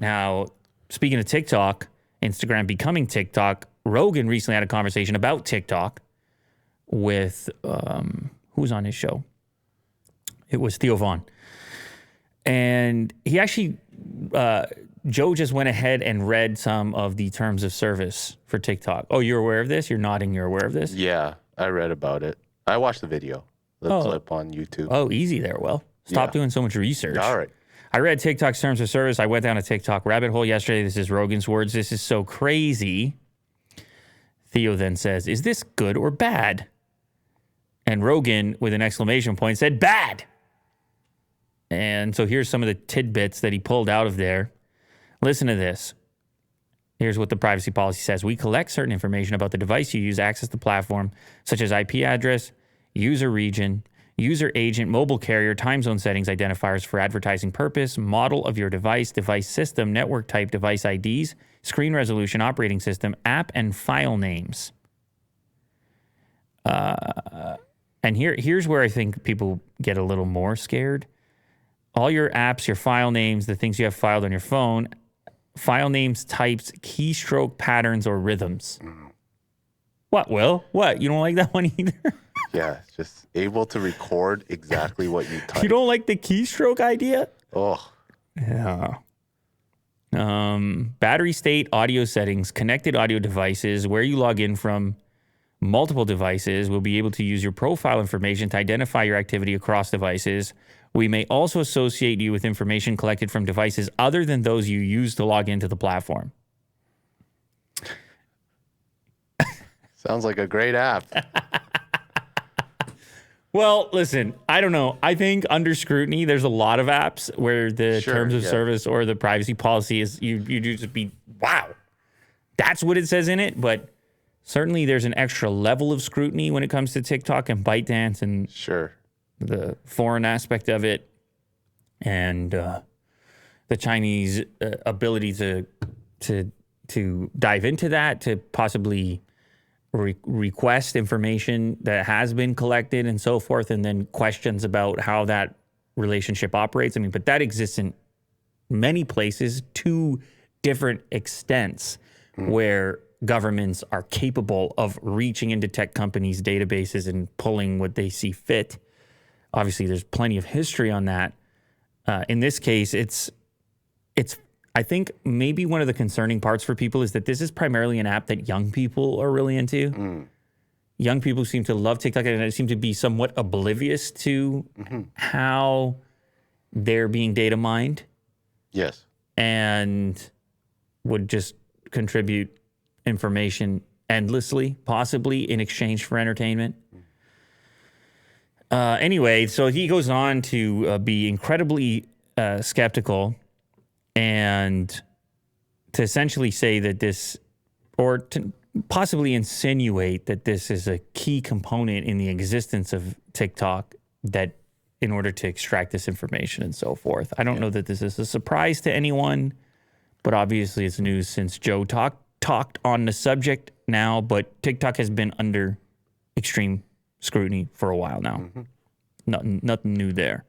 Now, speaking of TikTok, Instagram becoming TikTok, Rogan recently had a conversation about TikTok with, who was on his show? It was Theo Vaughn. And he actually, Joe just went ahead and read some of the terms of service for TikTok. Oh, you're aware of this? You're nodding, you're aware of this? Yeah, I read about it. I watched the video, the clip on YouTube. Oh, easy there, Will. Stop doing so much research. All right. I read TikTok's terms of service. I went down a TikTok rabbit hole yesterday. This is Rogan's words. This is so crazy. Theo then says, is this good or bad? And Rogan, with an exclamation point, said, bad. And so here's some of the tidbits that he pulled out of there. Listen to this. Here's what the privacy policy says. We collect certain information about the device you use to access the platform, such as IP address, user region, user agent, mobile carrier, time zone settings, identifiers for advertising purpose, model of your device, device system, network type, device IDs, screen resolution, operating system, app, and file names. And here's where I think people get a little more scared. All your apps, your file names, the things you have filed on your phone, file names, types, keystroke patterns, or rhythms. What, Will? What? You don't like that one either? Yeah, just able to record exactly what you type. You don't like the keystroke idea? Oh. Yeah. Battery state, audio settings, connected audio devices, where you log in from multiple devices. Will be able to use your profile information to identify your activity across devices. We may also associate you with information collected from devices other than those you use to log into the platform. Sounds like a great app. Well, listen, I don't know. I think under scrutiny, there's a lot of apps where the terms of service or the privacy policy is you just be, wow, that's what it says in it. But certainly there's an extra level of scrutiny when it comes to TikTok and ByteDance and the foreign aspect of it and the Chinese ability to dive into that, to possibly request information that has been collected and so forth, and then questions about how that relationship operates. I mean, but that exists in many places to different extents where governments are capable of reaching into tech companies' databases and pulling what they see fit. Obviously, there's plenty of history on that. In this case, it's I think maybe one of the concerning parts for people is that this is primarily an app that young people are really into. Young people seem to love TikTok and they seem to be somewhat oblivious to how they're being data mined. Yes. And would just contribute information endlessly, possibly in exchange for entertainment. Anyway, so he goes on to be incredibly skeptical and to essentially say that this, or to possibly insinuate that this is a key component in the existence of TikTok, that in order to extract this information and so forth. I don't know that this is a surprise to anyone, but obviously it's news since Joe talked on the subject now, but TikTok has been under extreme scrutiny for a while now. Nothing new there.